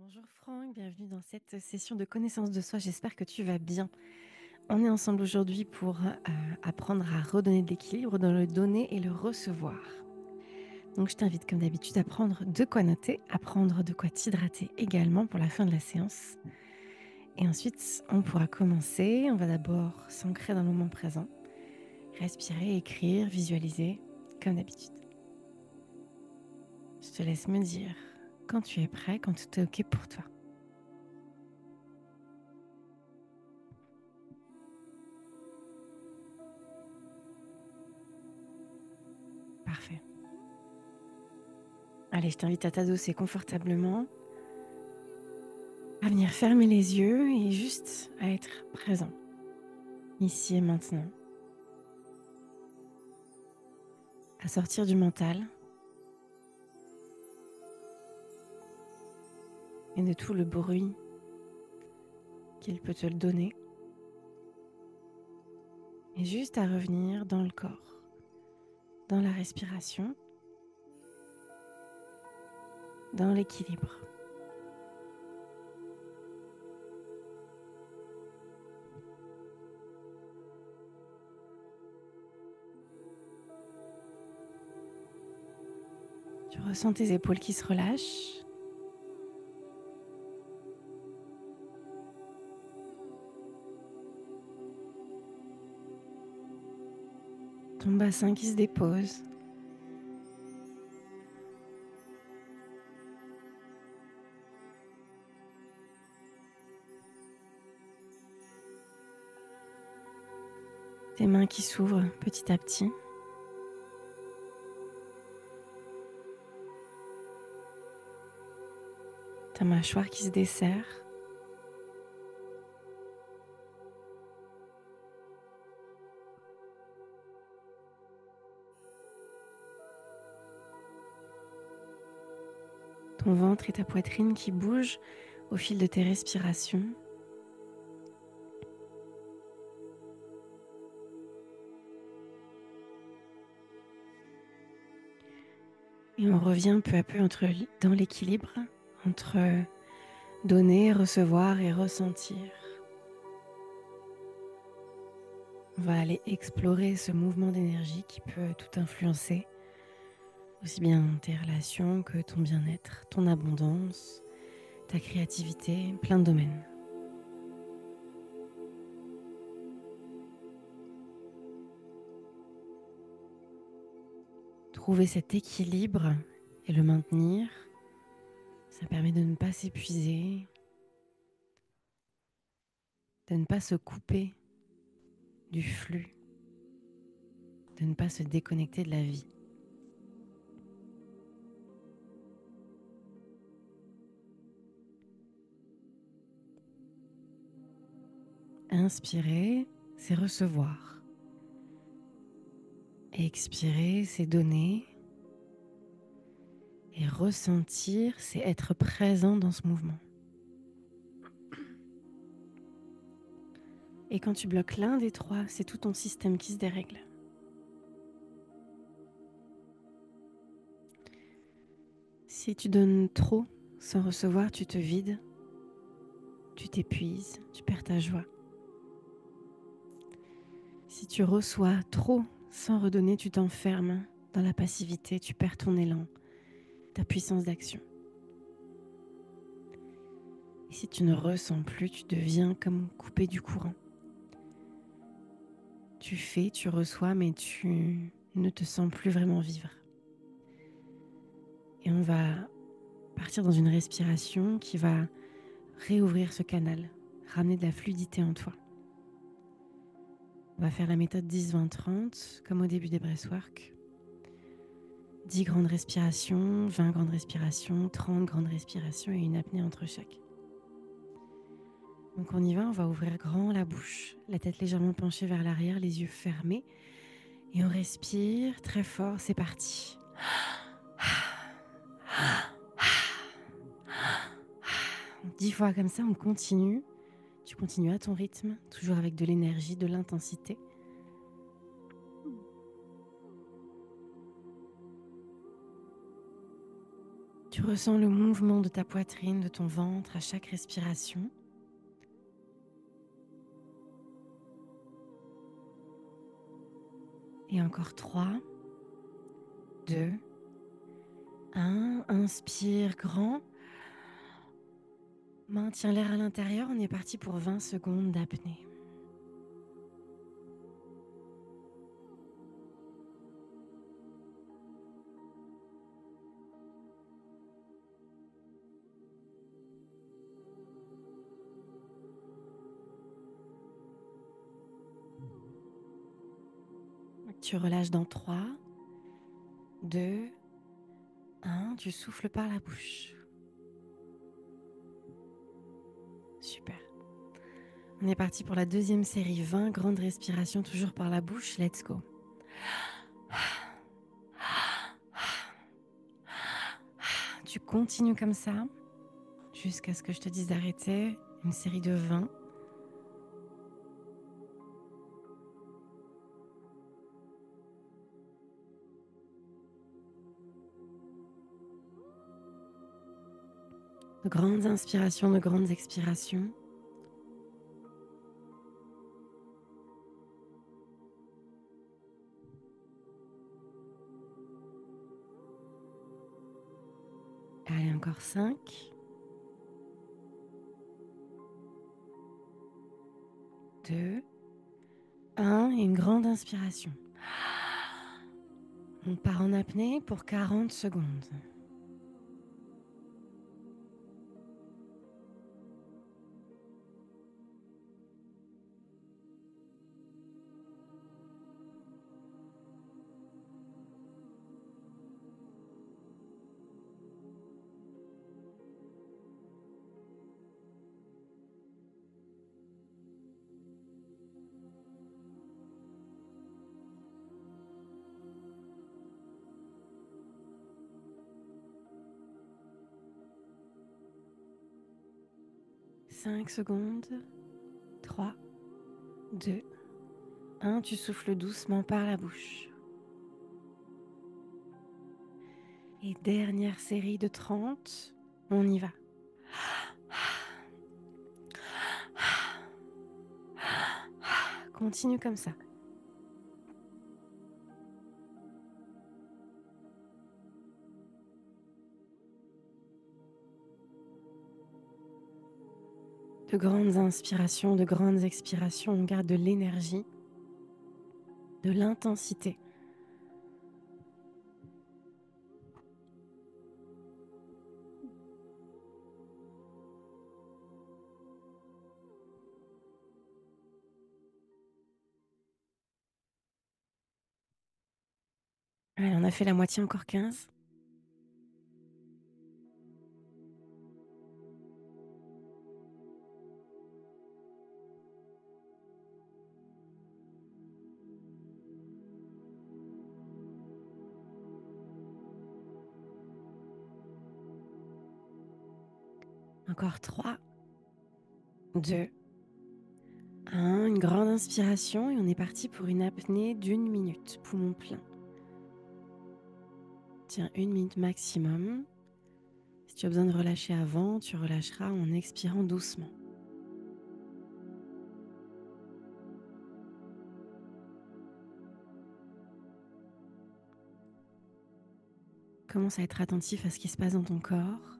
Bonjour Franck, bienvenue dans cette session de connaissance de soi. J'espère que tu vas bien. On est ensemble aujourd'hui pour apprendre à redonner de l'équilibre dans le donner et le recevoir. Donc je t'invite comme d'habitude à prendre de quoi noter, à prendre de quoi t'hydrater également pour la fin de la séance. Et ensuite, on pourra commencer. On va d'abord s'ancrer dans le moment présent, respirer, écrire, visualiser, comme d'habitude. Je te laisse me dire quand tu es prêt, quand tout est OK pour toi. Parfait. Allez, je t'invite à t'adosser confortablement, à venir fermer les yeux et juste à être présent, ici et maintenant, à sortir du mental et de tout le bruit qu'il peut te le donner, et juste à revenir dans le corps, dans la respiration, dans l'équilibre. Tu ressens tes épaules qui se relâchent, ton bassin qui se dépose, tes mains qui s'ouvrent petit à petit. Ta mâchoire qui se desserre. Ton ventre et ta poitrine qui bougent au fil de tes respirations. Et on revient peu à peu dans l'équilibre entre donner, recevoir et ressentir. On va aller explorer ce mouvement d'énergie qui peut tout influencer, aussi bien tes relations que ton bien-être, ton abondance, ta créativité, plein de domaines. Trouver cet équilibre et le maintenir, ça permet de ne pas s'épuiser, de ne pas se couper du flux, de ne pas se déconnecter de la vie. Inspirer, c'est recevoir. Expirer, c'est donner. Et ressentir, c'est être présent dans ce mouvement. Et quand tu bloques l'un des trois, c'est tout ton système qui se dérègle. Si tu donnes trop sans recevoir, tu te vides, tu t'épuises, tu perds ta joie. Si tu reçois trop sans redonner, tu t'enfermes dans la passivité, tu perds ton élan, ta puissance d'action. Et si tu ne ressens plus, tu deviens comme coupé du courant. Tu fais, tu reçois, mais tu ne te sens plus vraiment vivre. Et on va partir dans une respiration qui va réouvrir ce canal, ramener de la fluidité en toi. On va faire la méthode 10-20-30, comme au début des breathwork. 10 grandes respirations, 20 grandes respirations, 30 grandes respirations et une apnée entre chaque. Donc on y va, on va ouvrir grand la bouche, la tête légèrement penchée vers l'arrière, les yeux fermés. Et on respire très fort, c'est parti. 10 fois comme ça, on continue. Tu continues à ton rythme, toujours avec de l'énergie, de l'intensité. Tu Tu ressens le mouvement de ta poitrine, de ton ventre à chaque respiration. Et encore 3, 2, 1. Inspire grand. Maintiens l'air à l'intérieur. On est parti pour 20 secondes d'apnée. Tu relâches dans 3, 2, 1. Tu souffles par la bouche. Super. On est parti pour la deuxième série. 20 grandes respirations, toujours par la bouche. Let's go. Tu continues comme ça jusqu'à ce que je te dise d'arrêter. Une série de 20. De grandes inspirations, de grandes expirations. Allez, encore 5. 2, 1 et une grande inspiration. On part en apnée pour 40 secondes. Cinq secondes. 3, 2, 1. Tu souffles doucement par la bouche. Et dernière série de 30. On y va. Continue comme ça. De grandes inspirations, de grandes expirations. On garde de l'énergie, de l'intensité. Allez, on a fait la moitié, encore 15. Encore 3, 2, 1. Une grande inspiration et on est parti pour une apnée d'1 minute, poumon plein. Tiens, 1 minute maximum. Si tu as besoin de relâcher avant, tu relâcheras en expirant doucement. Commence à être attentif à ce qui se passe dans ton corps.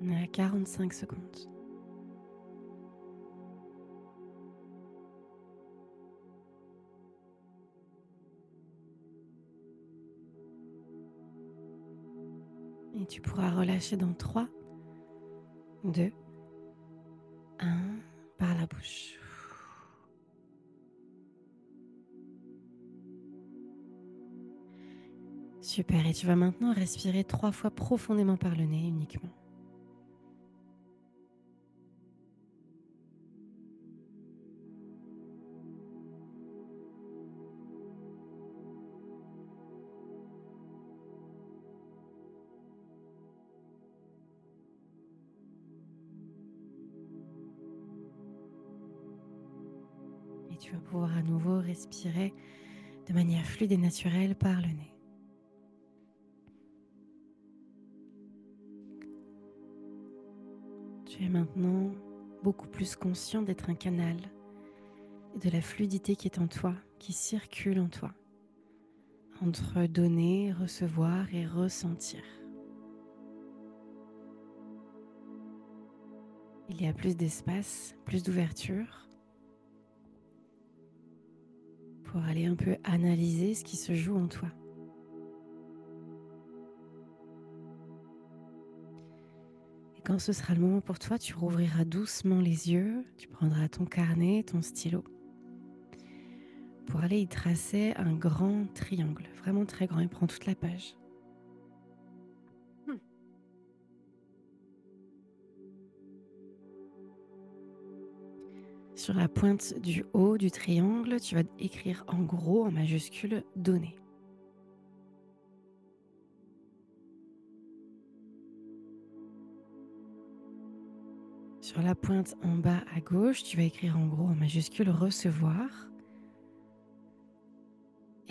On est à 45 secondes. Et tu pourras relâcher dans 3, 2, 1, par la bouche. Super, et tu vas maintenant respirer 3 fois profondément par le nez uniquement. tu vas pouvoir à nouveau respirer de manière fluide et naturelle par le nez. Tu es maintenant beaucoup plus conscient d'être un canal et de la fluidité qui est en toi, qui circule en toi, entre donner, recevoir et ressentir. Il y a plus d'espace, plus d'ouverture pour aller un peu analyser ce qui se joue en toi. Et quand ce sera le moment pour toi, tu rouvriras doucement les yeux, tu prendras ton carnet, ton stylo, pour aller y tracer un grand triangle, vraiment très grand, il prend toute la page. Sur la pointe du haut du triangle, tu vas écrire en gros, en majuscule, donner. Sur la pointe en bas à gauche, tu vas écrire en gros, en majuscule, recevoir.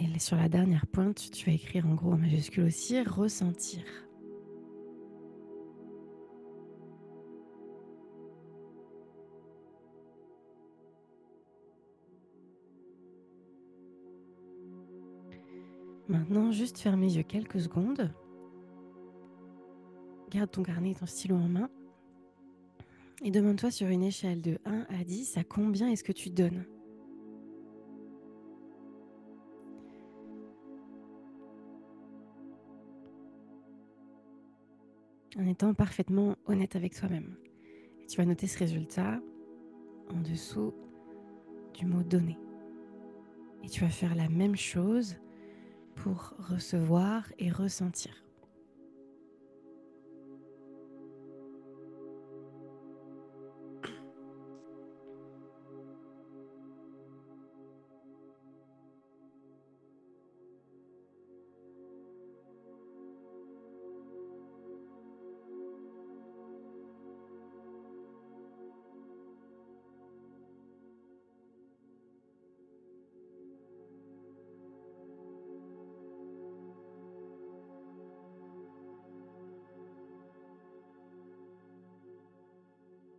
Et sur la dernière pointe, tu vas écrire en gros, en majuscule aussi, ressentir. Maintenant, juste ferme les yeux quelques secondes. Garde ton carnet et ton stylo en main. Et demande-toi sur une échelle de 1 à 10, à combien est-ce que tu donnes ? En étant parfaitement honnête avec toi-même. Et tu vas noter ce résultat en dessous du mot donner. Et tu vas faire la même chose pour recevoir et ressentir.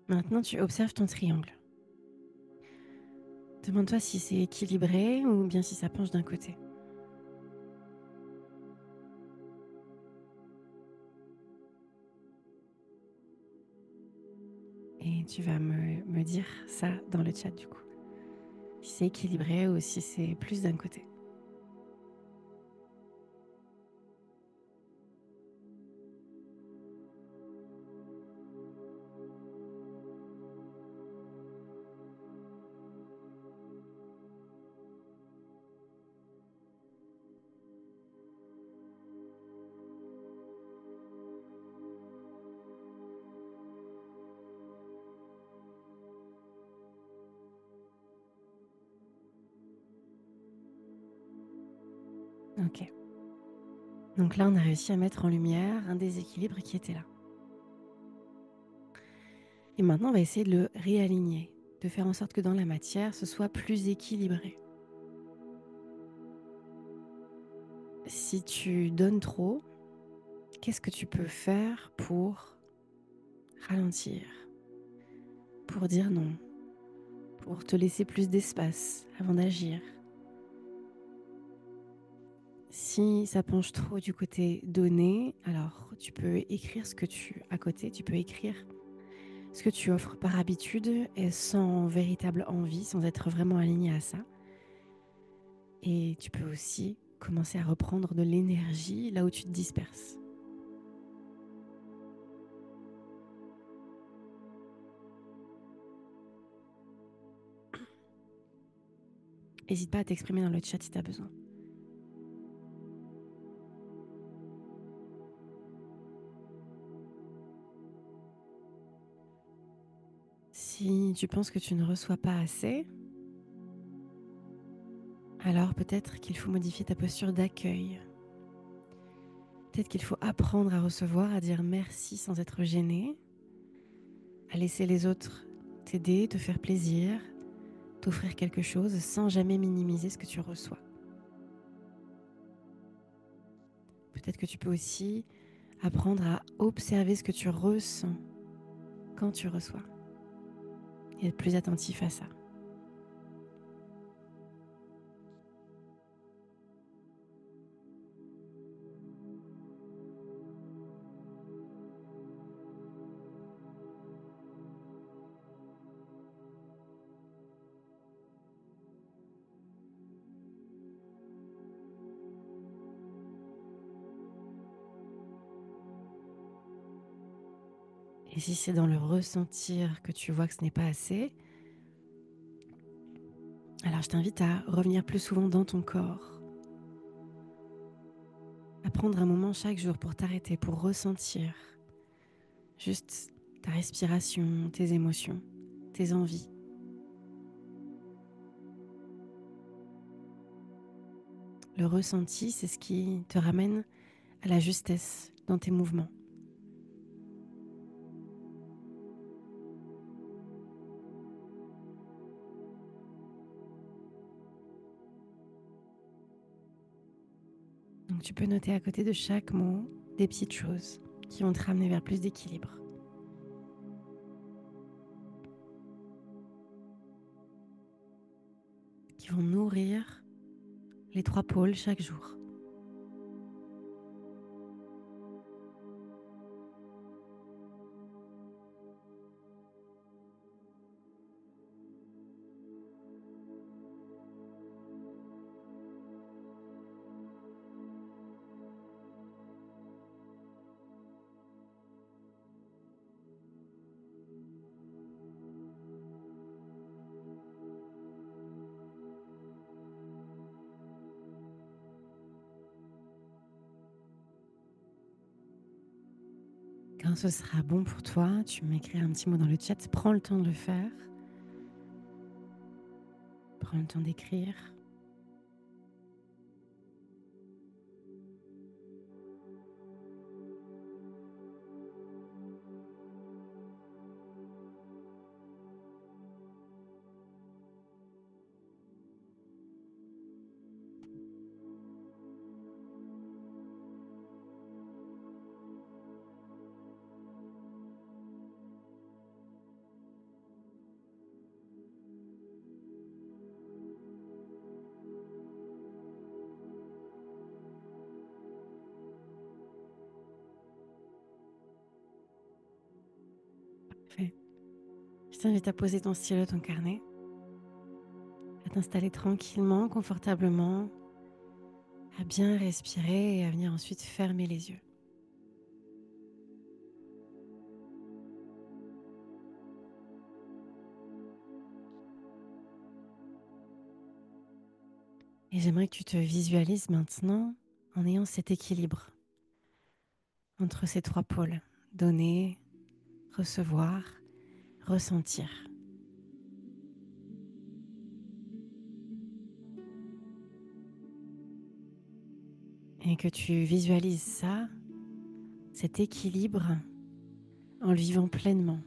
Maintenant, tu observes ton triangle. Demande-toi si c'est équilibré ou bien si ça penche d'un côté. Et tu vas me dire ça dans le chat du coup. Si c'est équilibré ou si c'est plus d'un côté. Ok. Donc là, on a réussi à mettre en lumière un déséquilibre qui était là. Et maintenant, on va essayer de le réaligner, de faire en sorte que dans la matière, ce soit plus équilibré. Si tu donnes trop, qu'est-ce que tu peux faire pour ralentir, pour dire non, pour te laisser plus d'espace avant d'agir? Si ça penche trop du côté donné, alors tu peux écrire à côté, tu peux écrire ce que tu offres par habitude et sans véritable envie, sans être vraiment aligné à ça. Et tu peux aussi commencer à reprendre de l'énergie là où tu te disperses. N'hésite pas à t'exprimer dans le chat si tu as besoin. Si tu penses que tu ne reçois pas assez, alors peut-être qu'il faut modifier ta posture d'accueil. Peut-être qu'il faut apprendre à recevoir, à dire merci sans être gêné, à laisser les autres t'aider, te faire plaisir, t'offrir quelque chose sans jamais minimiser ce que tu reçois. Peut-être que tu peux aussi apprendre à observer ce que tu ressens quand tu reçois et être plus attentif à ça. Et si c'est dans le ressentir que tu vois que ce n'est pas assez, alors je t'invite à revenir plus souvent dans ton corps, à prendre un moment chaque jour pour t'arrêter, pour ressentir juste ta respiration, tes émotions, tes envies. Le ressenti, c'est ce qui te ramène à la justesse dans tes mouvements. Donc tu peux noter à côté de chaque mot des petites choses qui vont te ramener vers plus d'équilibre, qui vont nourrir les 3 pôles chaque jour. Quand ce sera bon pour toi, tu m'écris un petit mot dans le chat. Prends le temps de le faire. Prends le temps d'écrire. Parfait. Je t'invite à poser ton stylo, ton carnet, à t'installer tranquillement, confortablement, à bien respirer et à venir ensuite fermer les yeux. Et j'aimerais que tu te visualises maintenant en ayant cet équilibre entre ces 3 pôles. Donner, recevoir, ressentir. Et que tu visualises ça, cet équilibre, en le vivant pleinement.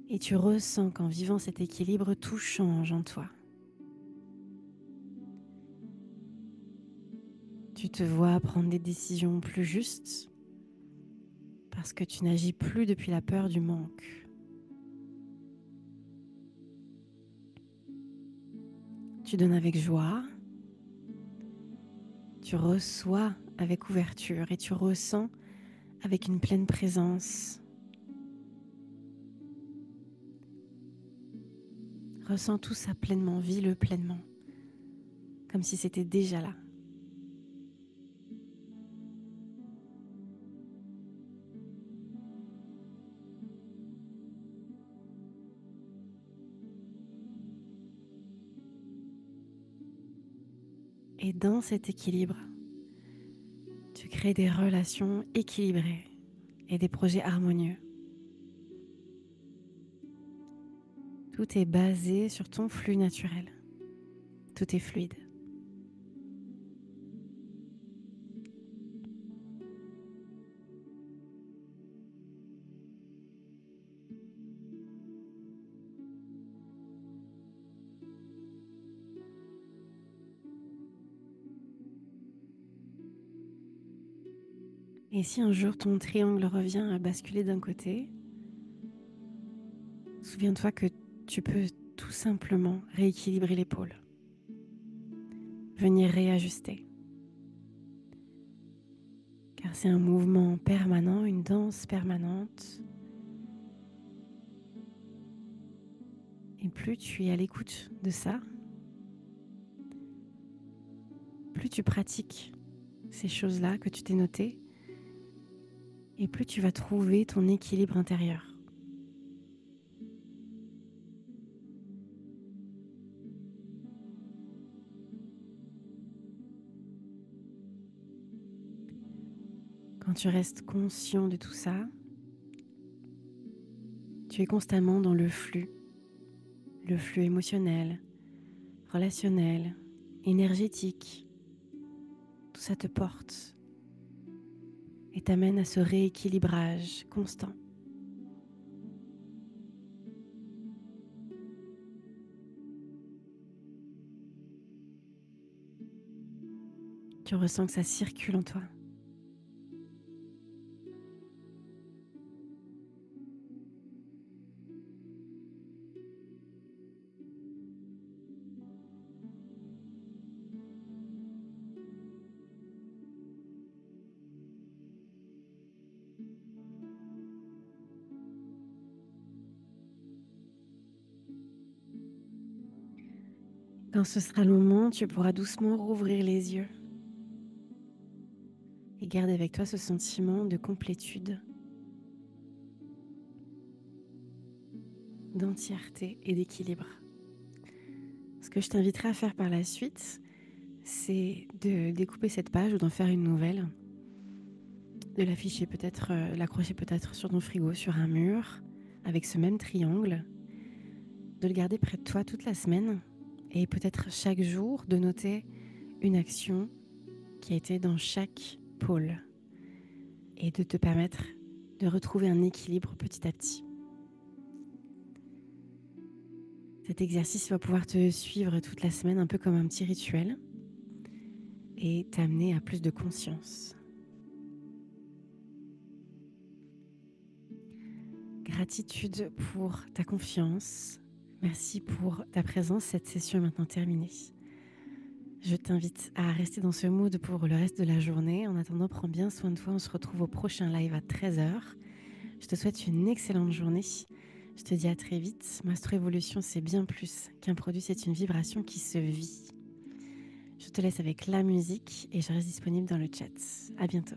Et tu ressens qu'en vivant cet équilibre, tout change en toi. Tu te vois prendre des décisions plus justes parce que tu n'agis plus depuis la peur du manque. Tu donnes avec joie, tu reçois avec ouverture et tu ressens avec une pleine présence. Ressens tout ça pleinement, vis-le pleinement, comme si c'était déjà là. Et dans cet équilibre, tu crées des relations équilibrées et des projets harmonieux. Tout est basé sur ton flux naturel. Tout est fluide. Et si un jour ton triangle revient à basculer d'un côté, souviens-toi que tu peux tout simplement rééquilibrer l'épaule, venir réajuster. Car c'est un mouvement permanent, une danse permanente. Et plus tu es à l'écoute de ça, plus tu pratiques ces choses-là que tu t'es notées, et plus tu vas trouver ton équilibre intérieur. Quand tu restes conscient de tout ça, tu es constamment dans le flux émotionnel, relationnel, énergétique. Tout ça te porte et t'amène à ce rééquilibrage constant. Tu ressens que ça circule en toi. Quand ce sera le moment, tu pourras doucement rouvrir les yeux et garde avec toi ce sentiment de complétude, d'entièreté et d'équilibre. Ce que je t'inviterai à faire par la suite, c'est de découper cette page ou d'en faire une nouvelle, de l'afficher peut-être, l'accrocher peut-être sur ton frigo, sur un mur, avec ce même triangle, de le garder près de toi toute la semaine et peut-être chaque jour de noter une action qui a été dans chaque pôle et de te permettre de retrouver un équilibre petit à petit. Cet exercice va pouvoir te suivre toute la semaine un peu comme un petit rituel et t'amener à plus de conscience. Gratitude pour ta confiance. Merci pour ta présence. Cette session est maintenant terminée. Je t'invite à rester dans ce mood pour le reste de la journée. En attendant, prends bien soin de toi. On se retrouve au prochain live à 13h. Je te souhaite une excellente journée. Je te dis à très vite. Mastro Évolution, c'est bien plus qu'un produit, c'est une vibration qui se vit. Je te laisse avec la musique et je reste disponible dans le chat. À bientôt.